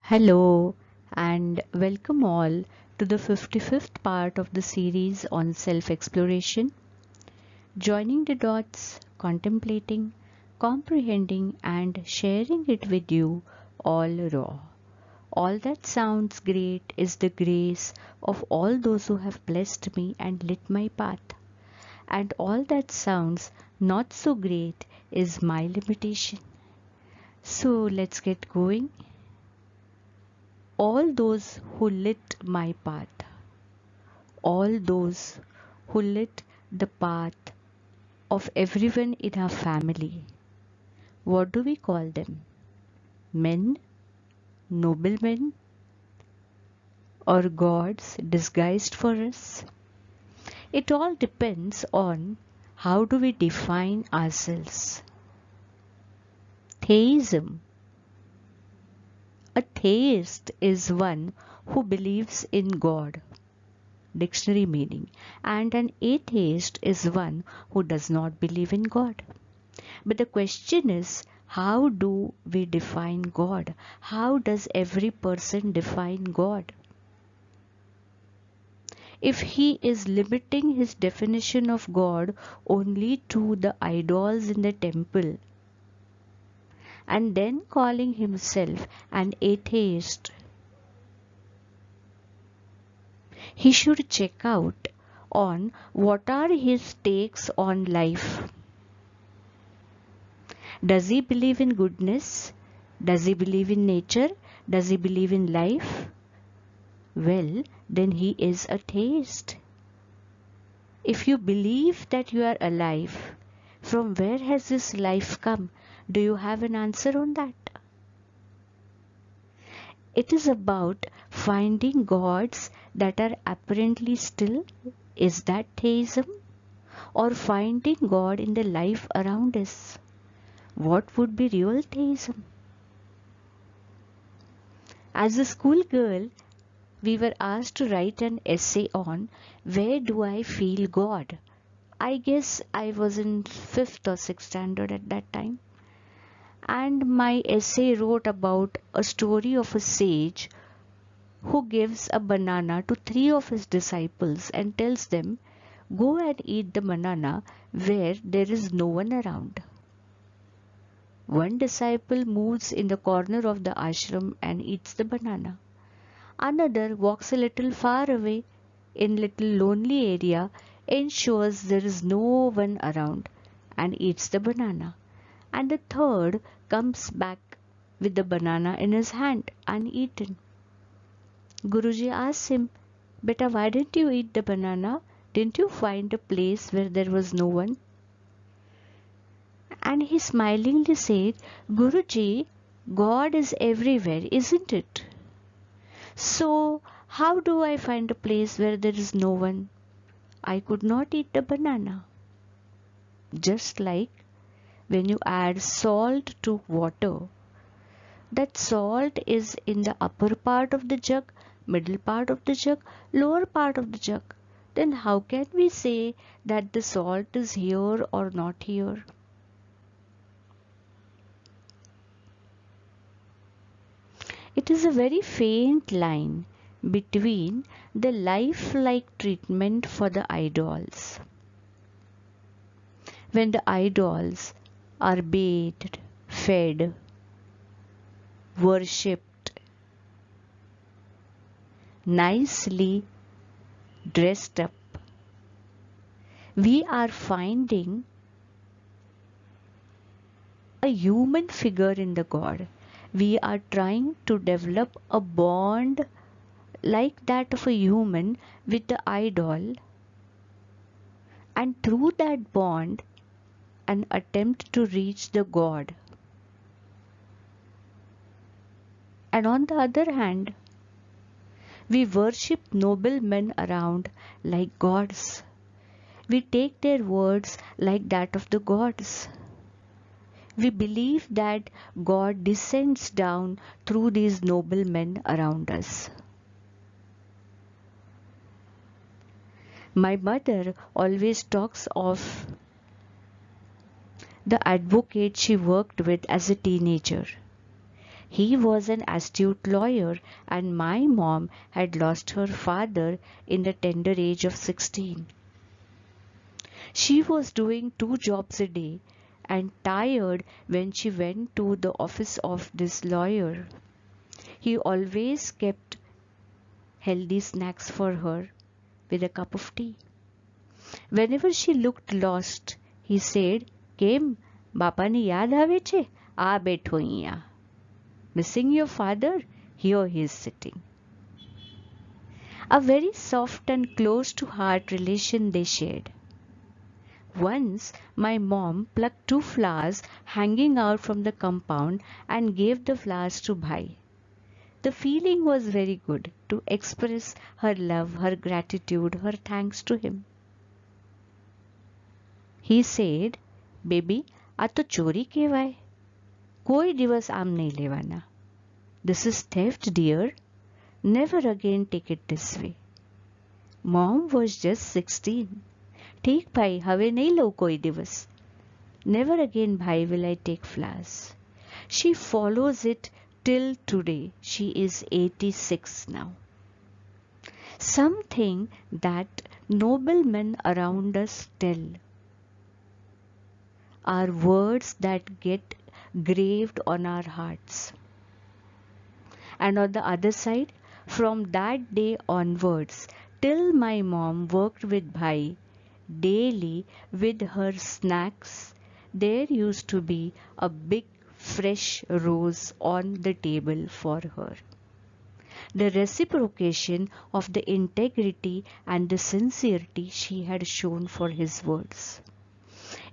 Hello and welcome all to the 55th part of the series on self exploration. Joining the dots, contemplating, comprehending, and sharing it with you all raw. All that sounds great is the grace of all those who have blessed me and lit my path. And all that sounds not so great is my limitation. So let's get going. All those who lit my path, all those who lit the path of everyone in our family. What do we call them? Men, noblemen, or gods disguised for us? It all depends on how do we define ourselves. Theism. A theist is one who believes in God, dictionary meaning, and an atheist is one who does not believe in God. But the question is, how do we define God? How does every person define God? If he is limiting his definition of God only to the idols in the temple and then calling himself an atheist, he should check out on what are his takes on life. Does he believe in goodness? Does he believe in nature? Does he believe in life? Well, then he is a theist. If you believe that you are alive, from where has this life come? Do you have an answer on that? It is about finding gods that are apparently still. Is that theism? Or finding God in the life around us? What would be real theism? As a schoolgirl, we were asked to write an essay on where do I feel God? I guess I was in 5th or 6th standard at that time. And my essay wrote about a story of a sage who gives a banana to 3 of his disciples and tells them, go and eat the banana where there is no one around. One disciple moves in the corner of the ashram and eats the banana. Another walks a little far away in little lonely area, ensures there is no one around and eats the banana. And the third comes back with the banana in his hand uneaten. Guruji asks him, Beta, why didn't you eat the banana? Didn't you find a place where there was no one? And he smilingly said, Guruji, God is everywhere, isn't it? So, how do I find a place where there is no one? I could not eat the banana. Just like when you add salt to water, that salt is in the upper part of the jug, middle part of the jug, lower part of the jug. Then how can we say that the salt is here or not here? It is a very faint line between the lifelike treatment for the idols. When the idols are bathed, fed, worshipped, nicely dressed up, we are finding a human figure in the God. We are trying to develop a bond like that of a human with the idol, and through that bond an attempt to reach the God. And on the other hand, we worship noble men around like gods. We take their words like that of the gods. We believe that God descends down through these noble men around us. My mother always talks of the advocate she worked with as a teenager. He was an astute lawyer, and my mom had lost her father in the tender age of 16. She was doing 2 jobs a day and tired when she went to the office of this lawyer. He always kept healthy snacks for her with a cup of tea. Whenever she looked lost, he said, "કેમ બાપાની યાદ આવે છે? આ બેઠો અહીંયા. Missing your father? Here he is sitting." A very soft and close to heart relation they shared. Once my mom plucked 2 flowers hanging out from the compound and gave the flowers to Bhai. The feeling was very good to express her love, her gratitude, her thanks to him. He said, "Baby, આ તો ચોરી કહેવાય. કોઈ દિવસ આમ નહીં લેવાના. This is theft, dear. Never again take it this way." Mom was just 16. ठीक भाई, હવે નહીં લઉં કોઈ દિવસ. Never again, bhai, will I take flowers. She follows it till today. She is 86 now. Something that noble men around us tell are words that get graved on our hearts. And on the other side, from that day onwards, till my mom worked with Bhai daily with her snacks, there used to be a big fresh rose on the table for her. The reciprocation of the integrity and the sincerity she had shown for his words.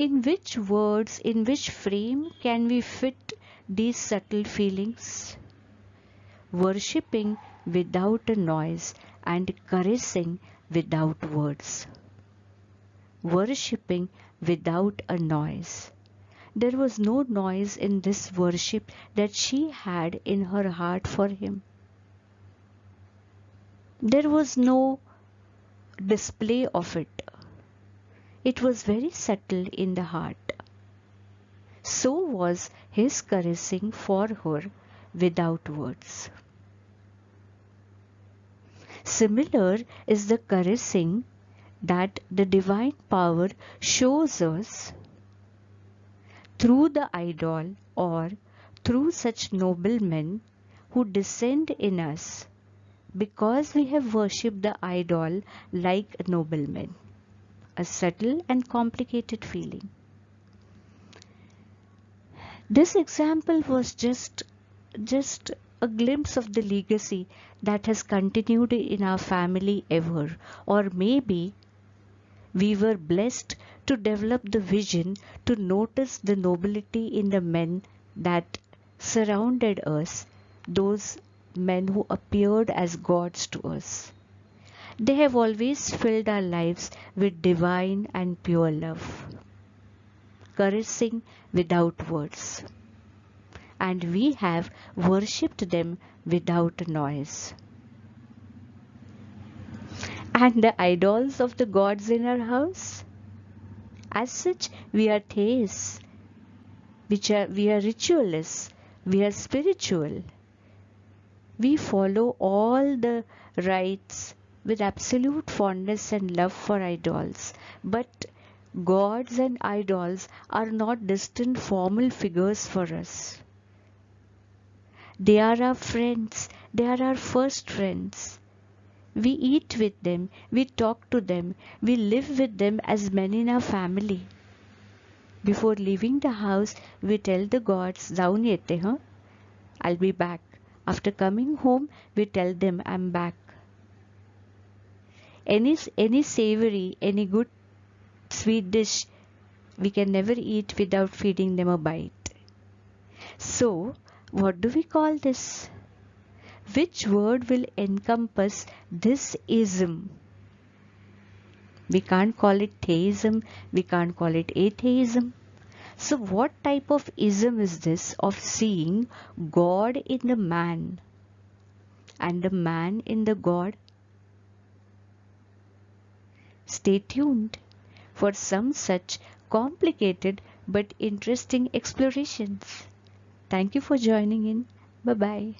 In which words, in which frame can we fit these subtle feelings? Worshipping without a noise and caressing without words. Worshipping without a noise. There was no noise in this worship that she had in her heart for him. There was no display of it. It was very subtle in the heart. So was his caressing for her without words. Similar is the caressing that the divine power shows us through the idol or through such noble men who descend in us because we have worshipped the idol like noble men. A subtle and complicated feeling. This example was just a glimpse of the legacy that has continued in our family ever. Or maybe we were blessed to develop the vision to notice the nobility in the men that surrounded us, those men who appeared as gods to us. They have always filled our lives with divine and pure love, caressing without words. And we have worshipped them without noise. And the idols of the gods in our house? As such, we are theists, we are ritualists, we are spiritual. We follow all the rites with absolute fondness and love for idols. But gods and idols are not distant formal figures for us. They are our friends. They are our first friends. We eat with them. We talk to them. We live with them as men in our family. Before leaving the house, we tell the gods, "Jaun yete, huh? I'll be back." After coming home, we tell them, "I'm back." Any savory, any good sweet dish, we can never eat without feeding them a bite. So, what do we call this? Which word will encompass this ism? We can't call it theism, we can't call it atheism. So what type of ism is this of seeing God in the man and the man in the God? Stay tuned for some such complicated but interesting explorations. Thank you for joining in. Bye bye.